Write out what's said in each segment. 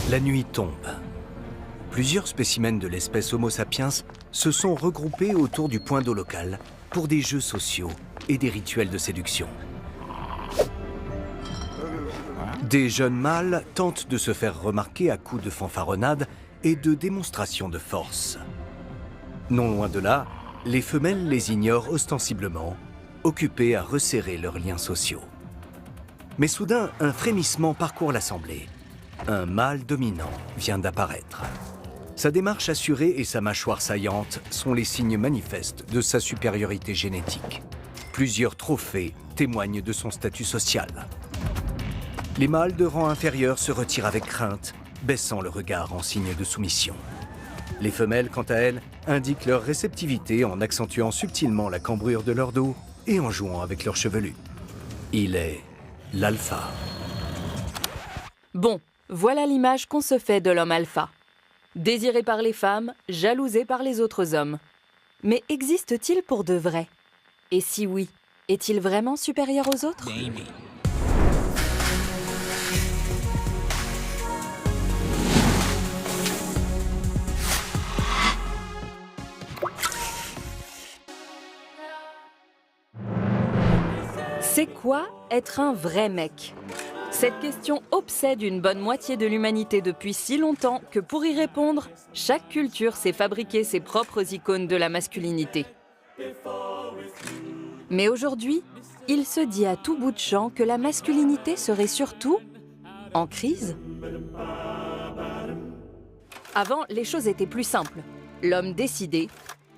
La nuit tombe. Plusieurs spécimens de l'espèce Homo sapiens se sont regroupés autour du point d'eau local pour des jeux sociaux et des rituels de séduction. Des jeunes mâles tentent de se faire remarquer à coups de fanfaronnade et de démonstrations de force. Non loin de là, les femelles les ignorent ostensiblement, occupées à resserrer leurs liens sociaux. Mais soudain, un frémissement parcourt l'assemblée. Un mâle dominant vient d'apparaître. Sa démarche assurée et sa mâchoire saillante sont les signes manifestes de sa supériorité génétique. Plusieurs trophées témoignent de son statut social. Les mâles de rang inférieur se retirent avec crainte, baissant le regard en signe de soumission. Les femelles, quant à elles, indiquent leur réceptivité en accentuant subtilement la cambrure de leur dos et en jouant avec leur chevelu. Il est l'alpha. Bon, voilà l'image qu'on se fait de l'homme alpha. Désiré par les femmes, jalousé par les autres hommes. Mais existe-t-il pour de vrai? Et si oui, est-il vraiment supérieur aux autres? C'est quoi être un vrai mec? Cette question obsède une bonne moitié de l'humanité depuis si longtemps que pour y répondre, chaque culture s'est fabriqué ses propres icônes de la masculinité. Mais aujourd'hui, il se dit à tout bout de champ que la masculinité serait surtout en crise. Avant, les choses étaient plus simples. L'homme décidait,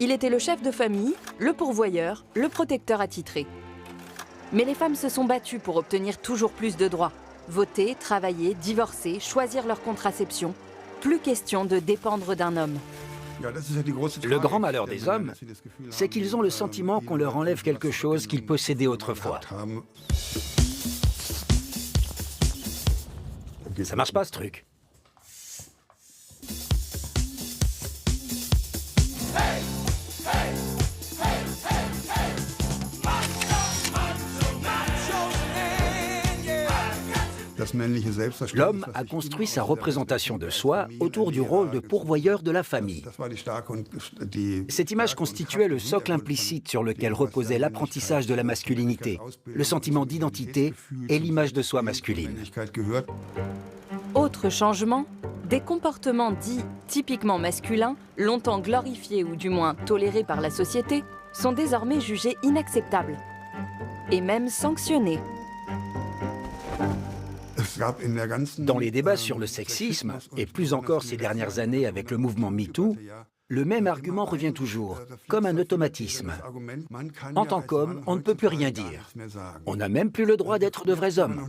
il était le chef de famille, le pourvoyeur, le protecteur attitré. Mais les femmes se sont battues pour obtenir toujours plus de droits. Voter, travailler, divorcer, choisir leur contraception. Plus question de dépendre d'un homme. Le grand malheur des hommes, c'est qu'ils ont le sentiment qu'on leur enlève quelque chose qu'ils possédaient autrefois. Ça marche pas, ce truc. L'homme a construit sa représentation de soi autour du rôle de pourvoyeur de la famille. Cette image constituait le socle implicite sur lequel reposait l'apprentissage de la masculinité, le sentiment d'identité et l'image de soi masculine. Autre changement, des comportements dits typiquement masculins, longtemps glorifiés ou du moins tolérés par la société, sont désormais jugés inacceptables et même sanctionnés. Dans les débats sur le sexisme, et plus encore ces dernières années avec le mouvement MeToo, le même argument revient toujours, comme un automatisme. En tant qu'homme, on ne peut plus rien dire. On n'a même plus le droit d'être de vrais hommes.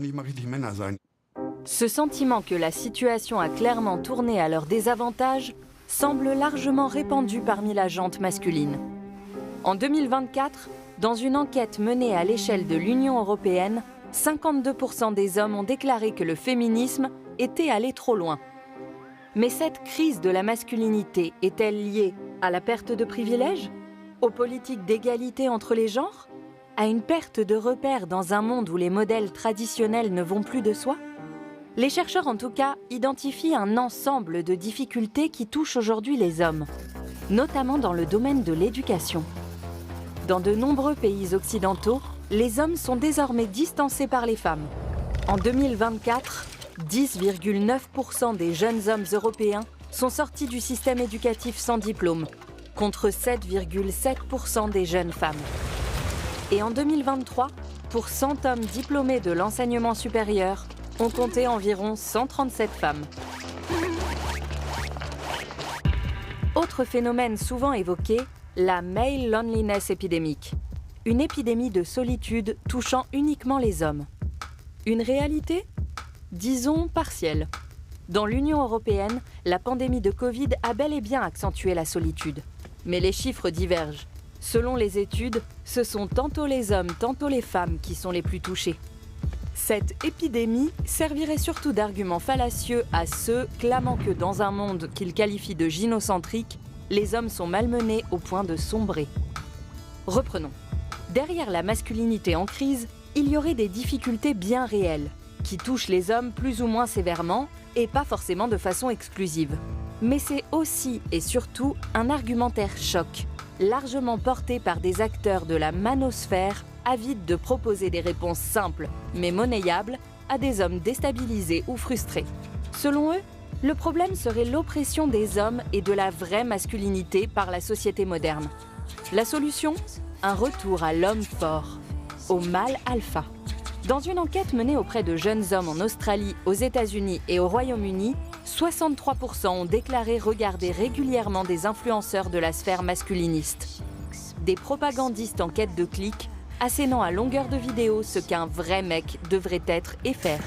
Ce sentiment que la situation a clairement tourné à leur désavantage semble largement répandu parmi la gente masculine. En 2024, dans une enquête menée à l'échelle de l'Union européenne, 52% des hommes ont déclaré que le féminisme était allé trop loin. Mais cette crise de la masculinité est-elle liée à la perte de privilèges? Aux politiques d'égalité entre les genres? À une perte de repères dans un monde où les modèles traditionnels ne vont plus de soi? Les chercheurs, en tout cas, identifient un ensemble de difficultés qui touchent aujourd'hui les hommes, notamment dans le domaine de l'éducation. Dans de nombreux pays occidentaux, les hommes sont désormais distancés par les femmes. En 2024, 10,9% des jeunes hommes européens sont sortis du système éducatif sans diplôme, contre 7,7% des jeunes femmes. Et en 2023, pour 100 hommes diplômés de l'enseignement supérieur, on comptait environ 137 femmes. Autre phénomène souvent évoqué, la male loneliness épidémique. Une épidémie de solitude touchant uniquement les hommes. Une réalité? Disons partielle. Dans l'Union européenne, la pandémie de Covid a bel et bien accentué la solitude. Mais les chiffres divergent. Selon les études, ce sont tantôt les hommes, tantôt les femmes qui sont les plus touchés. Cette épidémie servirait surtout d'argument fallacieux à ceux clamant que dans un monde qu'ils qualifient de gynocentrique, les hommes sont malmenés au point de sombrer. Reprenons. Derrière la masculinité en crise, il y aurait des difficultés bien réelles, qui touche les hommes plus ou moins sévèrement et pas forcément de façon exclusive. Mais c'est aussi et surtout un argumentaire choc, largement porté par des acteurs de la manosphère avides de proposer des réponses simples mais monnayables à des hommes déstabilisés ou frustrés. Selon eux, le problème serait l'oppression des hommes et de la vraie masculinité par la société moderne. La solution ? Un retour à l'homme fort, au mâle alpha. Dans une enquête menée auprès de jeunes hommes en Australie, aux États-Unis et au Royaume-Uni, 63% ont déclaré regarder régulièrement des influenceurs de la sphère masculiniste. Des propagandistes en quête de clics, assénant à longueur de vidéo ce qu'un vrai mec devrait être et faire.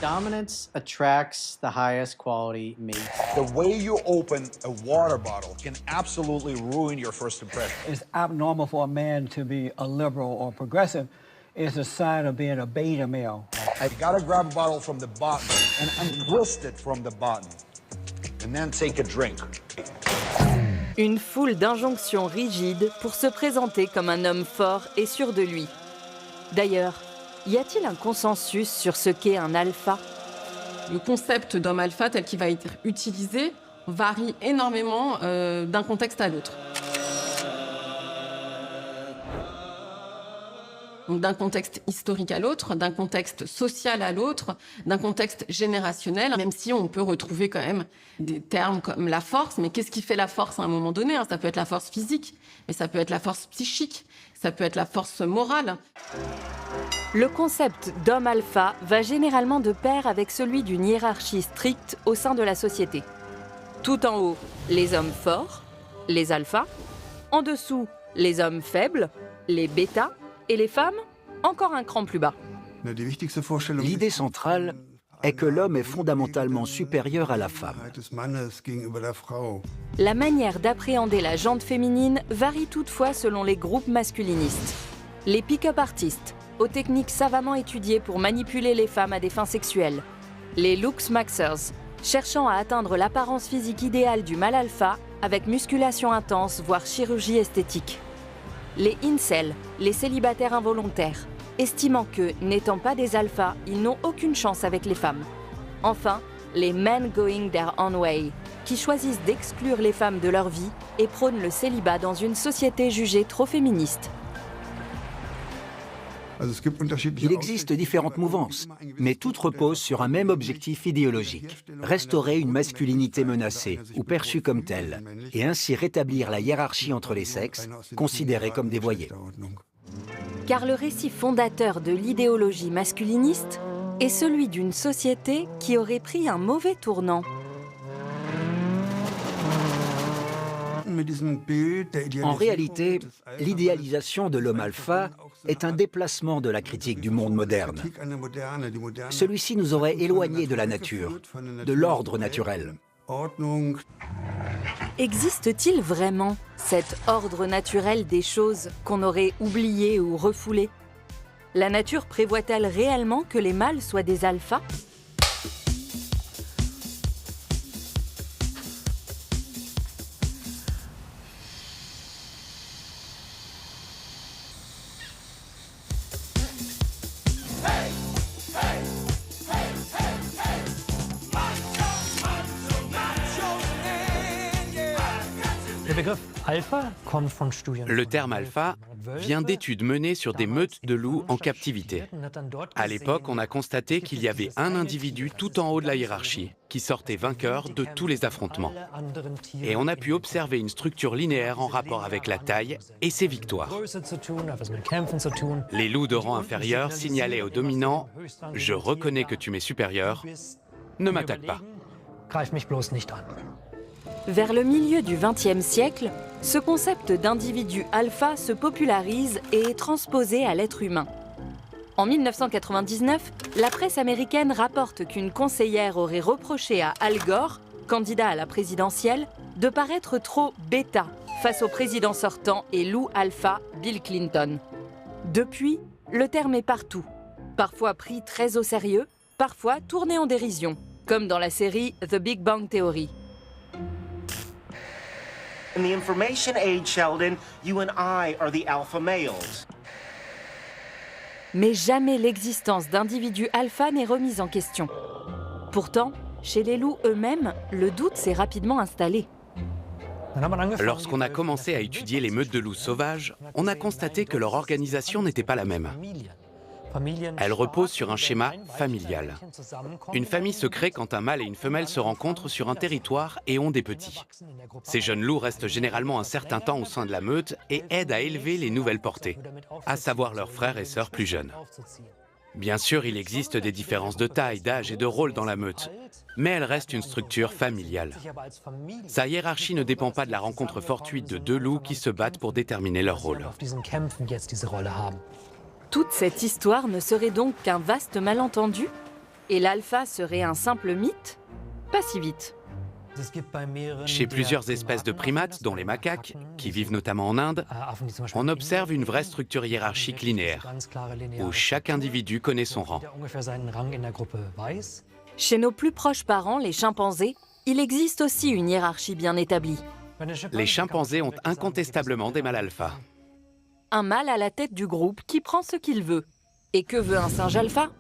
Dominance attracts the highest quality mate. The way you open a water bottle can absolutely ruin your first impression. It's abnormal for a man to be a liberal or progressive. It's a sign of being a beta male. I gotta grab a bottle from the bottom and untwist it from the bottom, and then take a drink. Une foule d'injonctions rigides pour se présenter comme un homme fort et sûr de lui. D'ailleurs, y a-t-il un consensus sur ce qu'est un alpha ? Le concept d'homme alpha tel qu'il va être utilisé varie énormément d'un contexte à l'autre. Donc, d'un contexte historique à l'autre, d'un contexte social à l'autre, d'un contexte générationnel, même si on peut retrouver quand même des termes comme la force. Mais qu'est-ce qui fait la force à un moment donné ? Ça peut être la force physique, mais ça peut être la force psychique, ça peut être la force morale. Le concept d'homme alpha va généralement de pair avec celui d'une hiérarchie stricte au sein de la société. Tout en haut, les hommes forts, les alphas. En dessous, les hommes faibles, les bêtas. Et les femmes, encore un cran plus bas. L'idée centrale est que l'homme est fondamentalement supérieur à la femme. La manière d'appréhender la jante féminine varie toutefois selon les groupes masculinistes. Les pick-up artistes, aux techniques savamment étudiées pour manipuler les femmes à des fins sexuelles. Les looks maxers, cherchant à atteindre l'apparence physique idéale du mâle alpha avec musculation intense, voire chirurgie esthétique. Les incels, les célibataires involontaires, estimant que, n'étant pas des alphas, ils n'ont aucune chance avec les femmes. Enfin, les men going their own way, qui choisissent d'exclure les femmes de leur vie et prônent le célibat dans une société jugée trop féministe. Il existe différentes mouvances, mais toutes reposent sur un même objectif idéologique, restaurer une masculinité menacée ou perçue comme telle, et ainsi rétablir la hiérarchie entre les sexes, considérés comme dévoyés. Car le récit fondateur de l'idéologie masculiniste est celui d'une société qui aurait pris un mauvais tournant. En réalité, l'idéalisation de l'homme alpha est un déplacement de la critique du monde moderne. Celui-ci nous aurait éloignés de la nature, de l'ordre naturel. Existe-t-il vraiment cet ordre naturel des choses qu'on aurait oublié ou refoulé ? La nature prévoit-elle réellement que les mâles soient des alphas ? Le terme alpha vient d'études menées sur des meutes de loups en captivité. À l'époque, on a constaté qu'il y avait un individu tout en haut de la hiérarchie, qui sortait vainqueur de tous les affrontements. Et on a pu observer une structure linéaire en rapport avec la taille et ses victoires. Les loups de rang inférieur signalaient au dominant « Je reconnais que tu m'es supérieur, ne m'attaque pas ». Vers le milieu du XXe siècle, ce concept d'individu alpha se popularise et est transposé à l'être humain. En 1999, la presse américaine rapporte qu'une conseillère aurait reproché à Al Gore, candidat à la présidentielle, de paraître trop bêta face au président sortant et loup alpha Bill Clinton. Depuis, le terme est partout, parfois pris très au sérieux, parfois tourné en dérision, comme dans la série The Big Bang Theory. In the information age, Sheldon, you and I are the alpha males. Mais jamais l'existence d'individus alpha n'est remise en question. Pourtant, chez les loups eux-mêmes, le doute s'est rapidement installé. Lorsqu'on a commencé à étudier les meutes de loups sauvages, on a constaté que leur organisation n'était pas la même. Elle repose sur un schéma familial. Une famille se crée quand un mâle et une femelle se rencontrent sur un territoire et ont des petits. Ces jeunes loups restent généralement un certain temps au sein de la meute et aident à élever les nouvelles portées, à savoir leurs frères et sœurs plus jeunes. Bien sûr, il existe des différences de taille, d'âge et de rôle dans la meute, mais elle reste une structure familiale. Sa hiérarchie ne dépend pas de la rencontre fortuite de deux loups qui se battent pour déterminer leur rôle. Toute cette histoire ne serait donc qu'un vaste malentendu? Et l'alpha serait un simple mythe? Pas si vite. Chez plusieurs espèces de primates, dont les macaques, qui vivent notamment en Inde, on observe une vraie structure hiérarchique linéaire, où chaque individu connaît son rang. Chez nos plus proches parents, les chimpanzés, il existe aussi une hiérarchie bien établie. Les chimpanzés ont incontestablement des mâles alpha. Un mâle à la tête du groupe qui prend ce qu'il veut. Et que veut un singe alpha?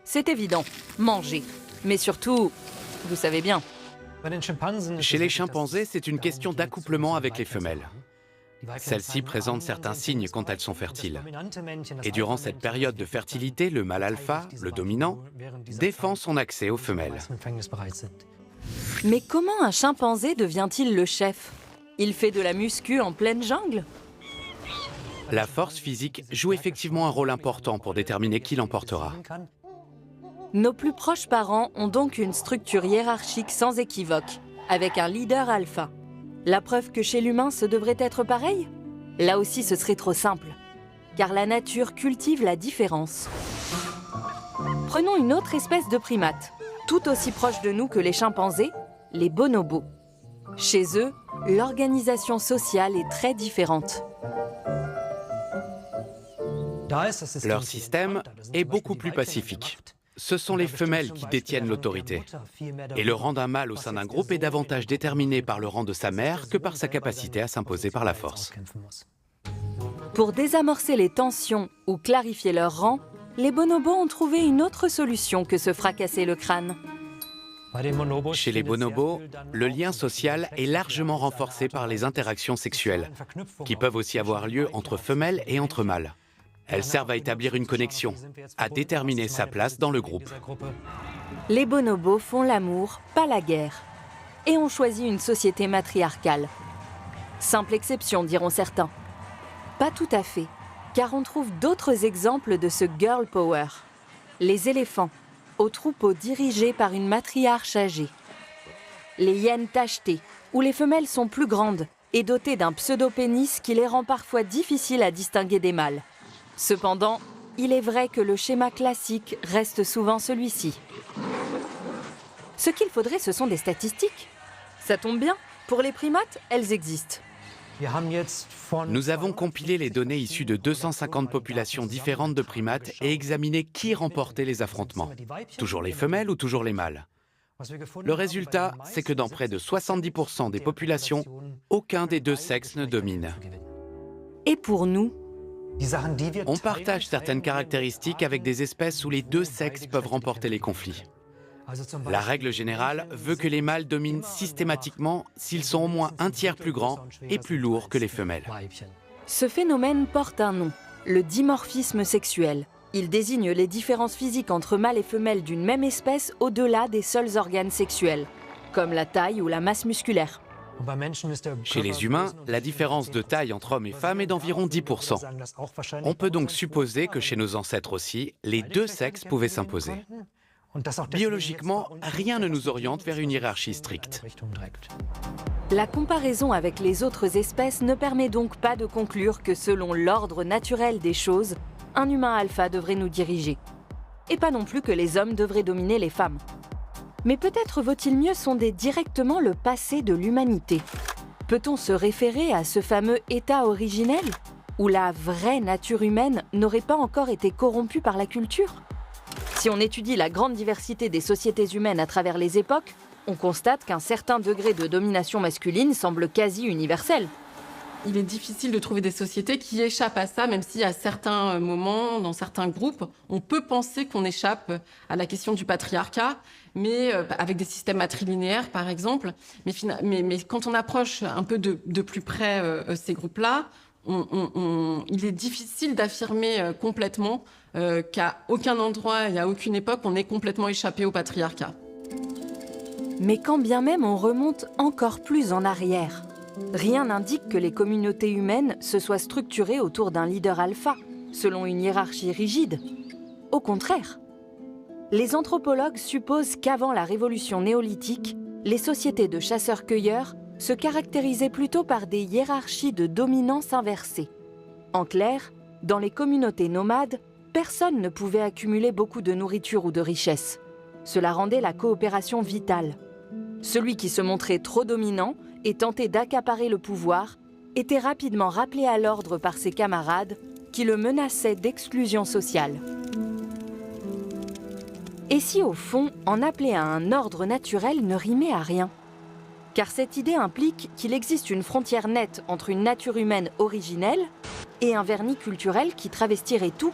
C'est évident, manger. Mais surtout, vous savez bien. Chez les chimpanzés, c'est une question d'accouplement avec les femelles. Celles-ci présentent certains signes quand elles sont fertiles. Et durant cette période de fertilité, le mâle alpha, le dominant, défend son accès aux femelles. Mais comment un chimpanzé devient-il le chef? Il fait de la muscu en pleine jungle? La force physique joue effectivement un rôle important pour déterminer qui l'emportera. Nos plus proches parents ont donc une structure hiérarchique sans équivoque, avec un leader alpha. La preuve que chez l'humain, ce devrait être pareil? Là aussi, ce serait trop simple, car la nature cultive la différence. Prenons une autre espèce de primate, tout aussi proche de nous que les chimpanzés, les bonobos. Chez eux, l'organisation sociale est très différente. Leur système est beaucoup plus pacifique. Ce sont les femelles qui détiennent l'autorité. Et le rang d'un mâle au sein d'un groupe est davantage déterminé par le rang de sa mère que par sa capacité à s'imposer par la force. Pour désamorcer les tensions ou clarifier leur rang, les bonobos ont trouvé une autre solution que se fracasser le crâne. Chez les bonobos, le lien social est largement renforcé par les interactions sexuelles, qui peuvent aussi avoir lieu entre femelles et entre mâles. Elles servent à établir une connexion, à déterminer sa place dans le groupe. Les bonobos font l'amour, pas la guerre. Et ont choisi une société matriarcale. Simple exception, diront certains. Pas tout à fait, car on trouve d'autres exemples de ce girl power. Les éléphants, aux troupeaux dirigés par une matriarche âgée. Les hyènes tachetées, où les femelles sont plus grandes et dotées d'un pseudo-pénis qui les rend parfois difficiles à distinguer des mâles. Cependant, il est vrai que le schéma classique reste souvent celui-ci. Ce qu'il faudrait, ce sont des statistiques. Ça tombe bien, pour les primates, elles existent. Nous avons compilé les données issues de 250 populations différentes de primates et examiné qui remportait les affrontements. Toujours les femelles ou toujours les mâles? Le résultat, c'est que dans près de 70% des populations, aucun des deux sexes ne domine. Et pour nous? On partage certaines caractéristiques avec des espèces où les deux sexes peuvent remporter les conflits. La règle générale veut que les mâles dominent systématiquement s'ils sont au moins un tiers plus grands et plus lourds que les femelles. Ce phénomène porte un nom, le dimorphisme sexuel. Il désigne les différences physiques entre mâles et femelles d'une même espèce au-delà des seuls organes sexuels, comme la taille ou la masse musculaire. Chez les humains, la différence de taille entre hommes et femmes est d'environ 10%. On peut donc supposer que chez nos ancêtres aussi, les deux sexes pouvaient s'imposer. Biologiquement, rien ne nous oriente vers une hiérarchie stricte. La comparaison avec les autres espèces ne permet donc pas de conclure que selon l'ordre naturel des choses, un humain alpha devrait nous diriger. Et pas non plus que les hommes devraient dominer les femmes. Mais peut-être vaut-il mieux sonder directement le passé de l'humanité. Peut-on se référer à ce fameux état originel, où la vraie nature humaine n'aurait pas encore été corrompue par la culture? Si on étudie la grande diversité des sociétés humaines à travers les époques, on constate qu'un certain degré de domination masculine semble quasi universel. il est difficile de trouver des sociétés qui échappent à ça, même si à certains moments, dans certains groupes, on peut penser qu'on échappe à la question du patriarcat, mais avec des systèmes matrilinéaires, par exemple. Mais quand on approche un peu de plus près ces groupes-là, il est difficile d'affirmer complètement qu'à aucun endroit et à aucune époque, on est complètement échappé au patriarcat. Mais quand bien même on remonte encore plus en arrière, rien n'indique que les communautés humaines se soient structurées autour d'un leader alpha, selon une hiérarchie rigide. Au contraire, les anthropologues supposent qu'avant la révolution néolithique, les sociétés de chasseurs-cueilleurs se caractérisaient plutôt par des hiérarchies de dominance inversées. En clair, dans les communautés nomades, personne ne pouvait accumuler beaucoup de nourriture ou de richesses. Cela rendait la coopération vitale. Celui qui se montrait trop dominant et tentait d'accaparer le pouvoir était rapidement rappelé à l'ordre par ses camarades qui le menaçaient d'exclusion sociale. Et si au fond, en appeler à un ordre naturel ne rimait à rien ? Car cette idée implique qu'il existe une frontière nette entre une nature humaine originelle et un vernis culturel qui travestirait tout.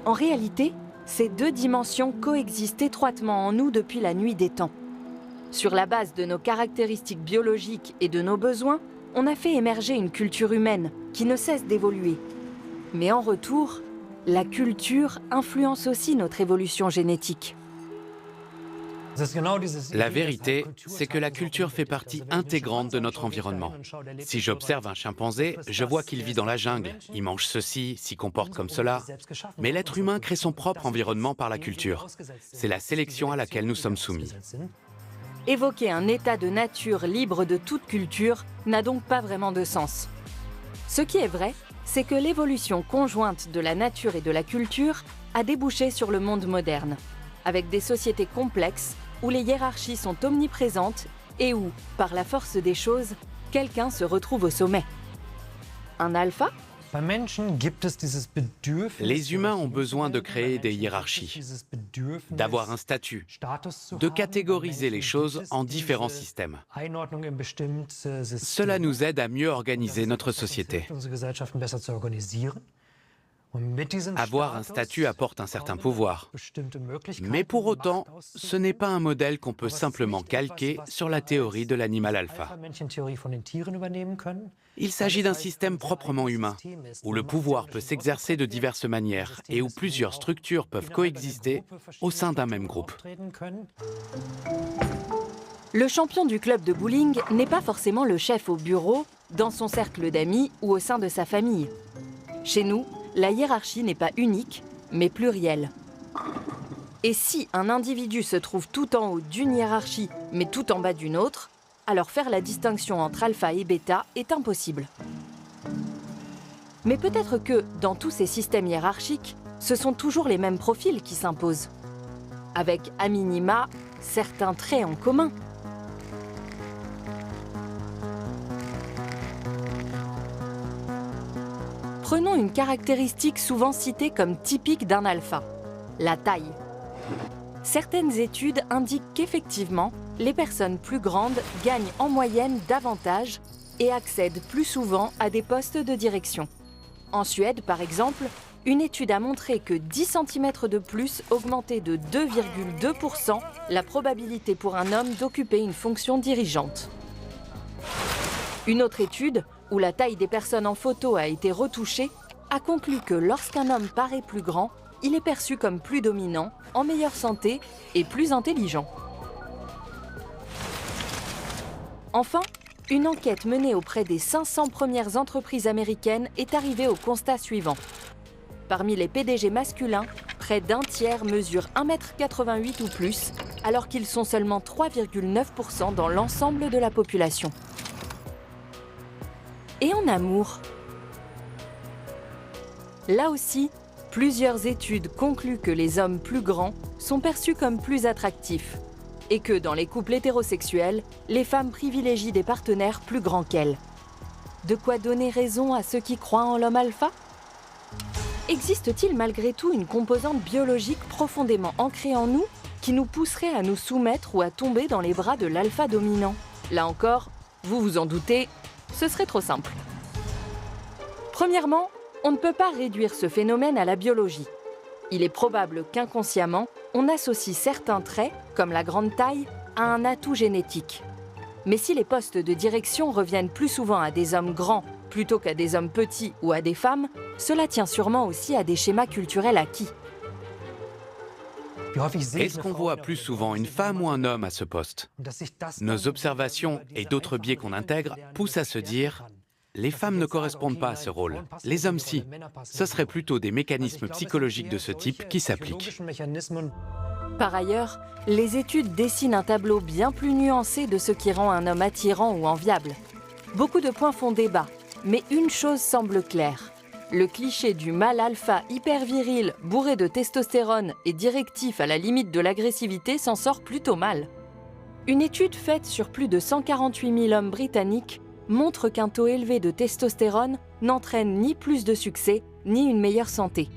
En réalité, ces deux dimensions coexistent étroitement en nous depuis la nuit des temps. Sur la base de nos caractéristiques biologiques et de nos besoins, on a fait émerger une culture humaine qui ne cesse d'évoluer. Mais en retour, la culture influence aussi notre évolution génétique. La vérité, c'est que la culture fait partie intégrante de notre environnement. Si j'observe un chimpanzé, je vois qu'il vit dans la jungle, il mange ceci, s'y comporte comme cela. Mais l'être humain crée son propre environnement par la culture. C'est la sélection à laquelle nous sommes soumis. Évoquer un état de nature libre de toute culture n'a donc pas vraiment de sens. Ce qui est vrai, c'est que l'évolution conjointe de la nature et de la culture a débouché sur le monde moderne, avec des sociétés complexes où les hiérarchies sont omniprésentes et où, par la force des choses, quelqu'un se retrouve au sommet. Un alpha ? Les humains ont besoin de créer des hiérarchies, d'avoir un statut, de catégoriser les choses en différents systèmes. Cela nous aide à mieux organiser notre société. Avoir un statut apporte un certain pouvoir. Mais pour autant, ce n'est pas un modèle qu'on peut simplement calquer sur la théorie de l'animal alpha. Il s'agit d'un système proprement humain, où le pouvoir peut s'exercer de diverses manières et où plusieurs structures peuvent coexister au sein d'un même groupe. Le champion du club de bowling n'est pas forcément le chef au bureau, dans son cercle d'amis ou au sein de sa famille. Chez nous, la hiérarchie n'est pas unique, mais plurielle. Et si un individu se trouve tout en haut d'une hiérarchie, mais tout en bas d'une autre, alors faire la distinction entre alpha et bêta est impossible. Mais peut-être que, dans tous ces systèmes hiérarchiques, ce sont toujours les mêmes profils qui s'imposent, avec, à minima, certains traits en commun. Prenons une caractéristique souvent citée comme typique d'un alpha, la taille. Certaines études indiquent qu'effectivement, les personnes plus grandes gagnent en moyenne davantage et accèdent plus souvent à des postes de direction. En Suède, par exemple, une étude a montré que 10 cm de plus augmentait de 2,2% la probabilité pour un homme d'occuper une fonction dirigeante. Une autre étude, où la taille des personnes en photo a été retouchée, a conclu que lorsqu'un homme paraît plus grand, il est perçu comme plus dominant, en meilleure santé et plus intelligent. Enfin, une enquête menée auprès des 500 premières entreprises américaines est arrivée au constat suivant. Parmi les PDG masculins, près d'un tiers mesurent 1,88 m ou plus, alors qu'ils sont seulement 3,9% dans l'ensemble de la population. Et en amour ? Là aussi, plusieurs études concluent que les hommes plus grands sont perçus comme plus attractifs et que dans les couples hétérosexuels, les femmes privilégient des partenaires plus grands qu'elles. De quoi donner raison à ceux qui croient en l'homme alpha ? Existe-t-il malgré tout une composante biologique profondément ancrée en nous qui nous pousserait à nous soumettre ou à tomber dans les bras de l'alpha dominant ? Là encore, vous vous en doutez, Ce serait trop simple. Premièrement, on ne peut pas réduire ce phénomène à la biologie. Il est probable qu'inconsciemment, on associe certains traits, comme la grande taille, à un atout génétique. Mais si les postes de direction reviennent plus souvent à des hommes grands plutôt qu'à des hommes petits ou à des femmes, cela tient sûrement aussi à des schémas culturels acquis. Est-ce qu'on voit plus souvent une femme ou un homme à ce poste? Nos observations et d'autres biais qu'on intègre poussent à se dire « les femmes ne correspondent pas à ce rôle, les hommes si ». Ce serait plutôt des mécanismes psychologiques de ce type qui s'appliquent. Par ailleurs, les études dessinent un tableau bien plus nuancé de ce qui rend un homme attirant ou enviable. Beaucoup de points font débat, mais une chose semble claire. Le cliché du mâle alpha hyper viril, bourré de testostérone et directif à la limite de l'agressivité s'en sort plutôt mal. Une étude faite sur plus de 148 000 hommes britanniques montre qu'un taux élevé de testostérone n'entraîne ni plus de succès, ni une meilleure santé.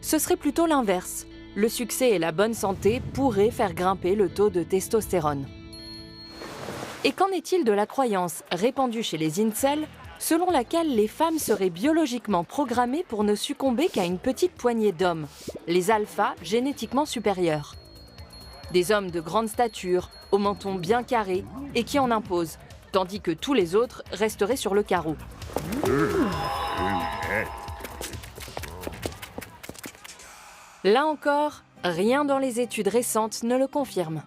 Ce serait plutôt l'inverse. Le succès et la bonne santé pourraient faire grimper le taux de testostérone. Et qu'en est-il de la croyance répandue chez les incels, selon laquelle les femmes seraient biologiquement programmées pour ne succomber qu'à une petite poignée d'hommes, les alphas génétiquement supérieurs? Des hommes de grande stature, au menton bien carré et qui en imposent, tandis que tous les autres resteraient sur le carreau. Là encore, rien dans les études récentes ne le confirme.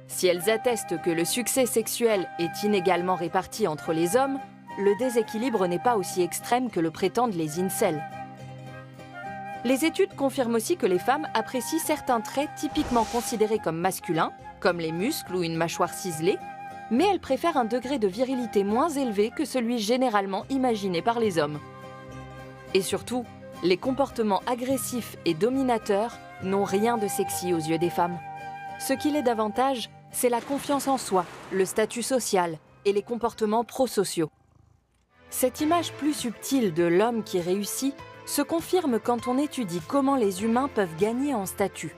Si elles attestent que le succès sexuel est inégalement réparti entre les hommes, le déséquilibre n'est pas aussi extrême que le prétendent les incels. Les études confirment aussi que les femmes apprécient certains traits typiquement considérés comme masculins, comme les muscles ou une mâchoire ciselée, mais elles préfèrent un degré de virilité moins élevé que celui généralement imaginé par les hommes. Et surtout, les comportements agressifs et dominateurs n'ont rien de sexy aux yeux des femmes. Ce qui l'est davantage, c'est la confiance en soi, le statut social et les comportements prosociaux. Cette image plus subtile de l'homme qui réussit se confirme quand on étudie comment les humains peuvent gagner en statut.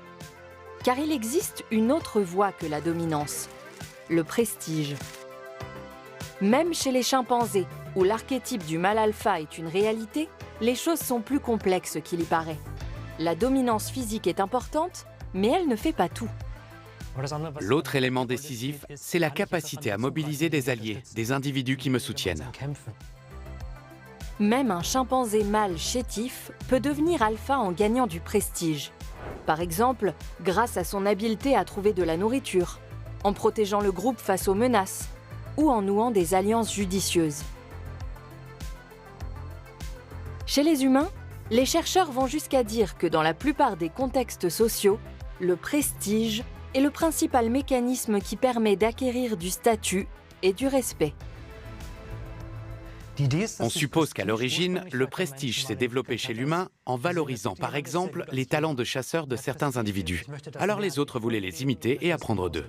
Car il existe une autre voie que la dominance, le prestige. Même chez les chimpanzés, où l'archétype du mâle alpha est une réalité, les choses sont plus complexes qu'il y paraît. La dominance physique est importante, mais elle ne fait pas tout. L'autre élément décisif, c'est la capacité à mobiliser des alliés, des individus qui me soutiennent. Même un chimpanzé mâle chétif peut devenir alpha en gagnant du prestige. Par exemple, grâce à son habileté à trouver de la nourriture, en protégeant le groupe face aux menaces ou en nouant des alliances judicieuses. Chez les humains, les chercheurs vont jusqu'à dire que dans la plupart des contextes sociaux, le prestige est le principal mécanisme qui permet d'acquérir du statut et du respect. On suppose qu'à l'origine, le prestige s'est développé chez l'humain en valorisant par exemple les talents de chasseurs de certains individus. Alors les autres voulaient les imiter et apprendre d'eux.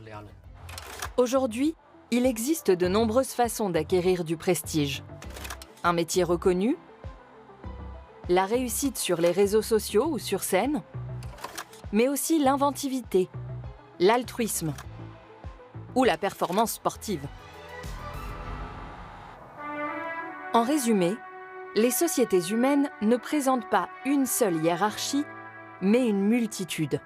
Aujourd'hui, il existe de nombreuses façons d'acquérir du prestige. Un métier reconnu, la réussite sur les réseaux sociaux ou sur scène, mais aussi l'inventivité, l'altruisme ou la performance sportive. En résumé, les sociétés humaines ne présentent pas une seule hiérarchie, mais une multitude.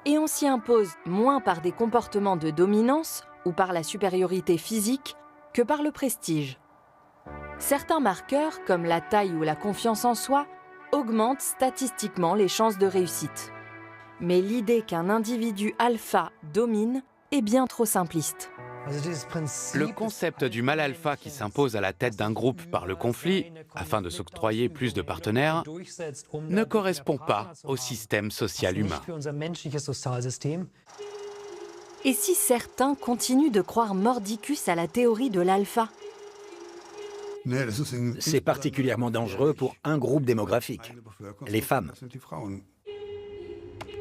Et on s'y impose moins par des comportements de dominance ou par la supériorité physique que par le prestige. Certains marqueurs, comme la taille ou la confiance en soi, augmentent statistiquement les chances de réussite. Mais l'idée qu'un individu alpha domine est bien trop simpliste. Le concept du mâle alpha qui s'impose à la tête d'un groupe par le conflit, afin de s'octroyer plus de partenaires, ne correspond pas au système social humain. Et si certains continuent de croire mordicus à la théorie de l'alpha ? C'est particulièrement dangereux pour un groupe démographique, les femmes.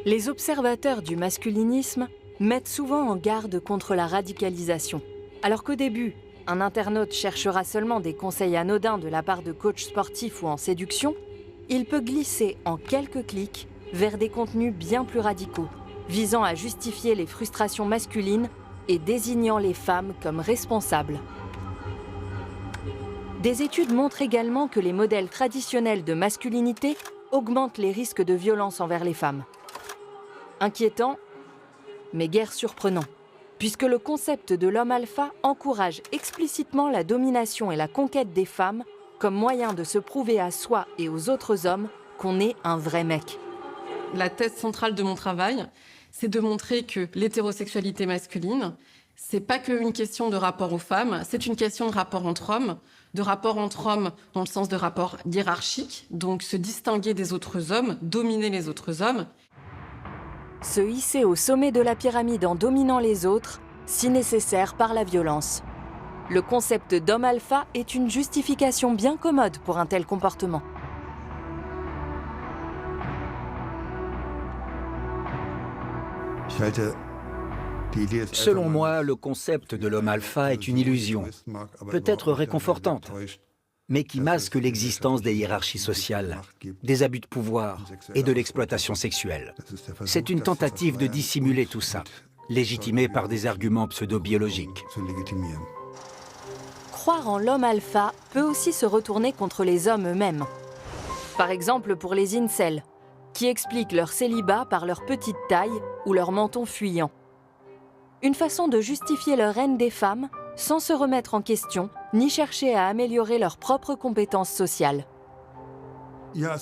Les observateurs du masculinisme mettent souvent en garde contre la radicalisation. Alors qu'au début, un internaute cherchera seulement des conseils anodins de la part de coachs sportifs ou en séduction, il peut glisser en quelques clics vers des contenus bien plus radicaux, visant à justifier les frustrations masculines et désignant les femmes comme responsables. des études montrent également que les modèles traditionnels de masculinité augmentent les risques de violence envers les femmes. Inquiétant, mais guère surprenant, puisque le concept de l'homme alpha encourage explicitement la domination et la conquête des femmes comme moyen de se prouver à soi et aux autres hommes qu'on est un vrai mec. La thèse centrale de mon travail, c'est de montrer que l'hétérosexualité masculine, c'est pas qu'une question de rapport aux femmes, c'est une question de rapport entre hommes dans le sens de rapport hiérarchique, donc se distinguer des autres hommes, dominer les autres hommes. Se hisser au sommet de la pyramide en dominant les autres, si nécessaire par la violence. Le concept d'homme alpha est une justification bien commode pour un tel comportement. Selon moi, le concept de l'homme alpha est une illusion, peut-être réconfortante, mais qui masque l'existence des hiérarchies sociales, des abus de pouvoir et de l'exploitation sexuelle. C'est une tentative de dissimuler tout ça, légitimée par des arguments pseudo-biologiques. Croire en l'homme alpha peut aussi se retourner contre les hommes eux-mêmes. Par exemple pour les incels, qui expliquent leur célibat par leur petite taille ou leur menton fuyant. Une façon de justifier leur haine des femmes sans se remettre en question ni chercher à améliorer leurs propres compétences sociales.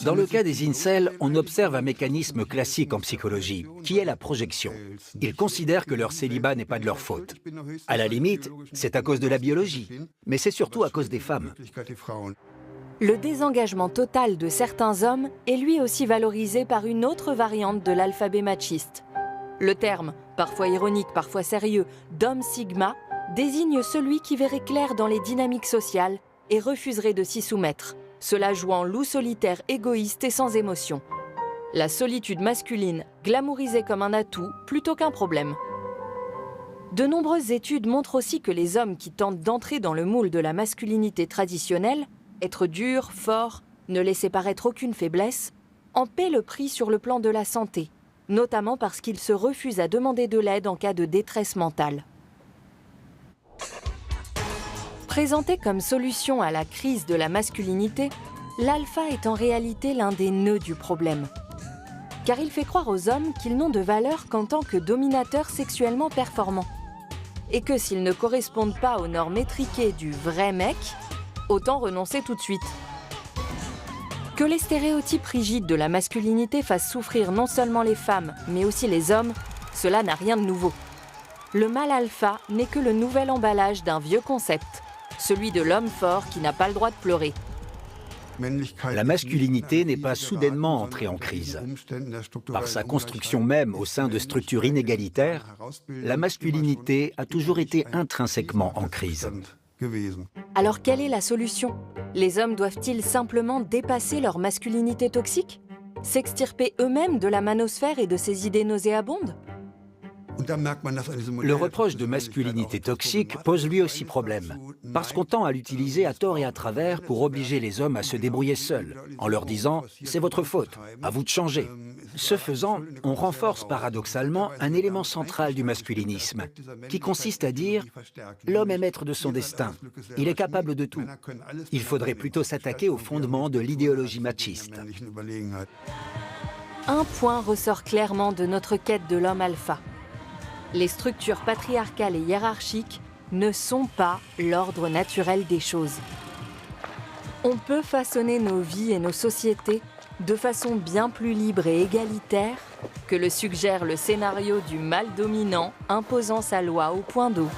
Dans le cas des incels, on observe un mécanisme classique en psychologie, qui est la projection. Ils considèrent que leur célibat n'est pas de leur faute. À la limite, c'est à cause de la biologie, mais c'est surtout à cause des femmes. Le désengagement total de certains hommes est lui aussi valorisé par une autre variante de l'alphabet machiste. Le terme, parfois ironique, parfois sérieux, d'homme sigma, désigne celui qui verrait clair dans les dynamiques sociales et refuserait de s'y soumettre, cela jouant loup solitaire, égoïste et sans émotion. La solitude masculine, glamourisée comme un atout plutôt qu'un problème. De nombreuses études montrent aussi que les hommes qui tentent d'entrer dans le moule de la masculinité traditionnelle, être dur, fort, ne laisser paraître aucune faiblesse, en paient le prix sur le plan de la santé, notamment parce qu'ils se refusent à demander de l'aide en cas de détresse mentale. Présenté comme solution à la crise de la masculinité, l'alpha est en réalité l'un des nœuds du problème. Car il fait croire aux hommes qu'ils n'ont de valeur qu'en tant que dominateurs sexuellement performants. Et que s'ils ne correspondent pas aux normes étriquées du vrai mec, autant renoncer tout de suite. Que les stéréotypes rigides de la masculinité fassent souffrir non seulement les femmes, mais aussi les hommes, cela n'a rien de nouveau. Le mâle alpha n'est que le nouvel emballage d'un vieux concept, celui de l'homme fort qui n'a pas le droit de pleurer. La masculinité n'est pas soudainement entrée en crise. Par sa construction même au sein de structures inégalitaires, la masculinité a toujours été intrinsèquement en crise. Alors quelle est la solution? Les hommes doivent-ils simplement dépasser leur masculinité toxique? S'extirper eux-mêmes de la manosphère et de ses idées nauséabondes? Le reproche de masculinité toxique pose lui aussi problème, parce qu'on tend à l'utiliser à tort et à travers pour obliger les hommes à se débrouiller seuls, en leur disant « c'est votre faute, à vous de changer ». Ce faisant, on renforce paradoxalement un élément central du masculinisme, qui consiste à dire « l'homme est maître de son destin, il est capable de tout ». Il faudrait plutôt s'attaquer au fondement de l'idéologie machiste. Un point ressort clairement de notre quête de l'homme alpha. Les structures patriarcales et hiérarchiques ne sont pas l'ordre naturel des choses. On peut façonner nos vies et nos sociétés de façon bien plus libre et égalitaire que le suggère le scénario du mâle dominant imposant sa loi au point d'eau.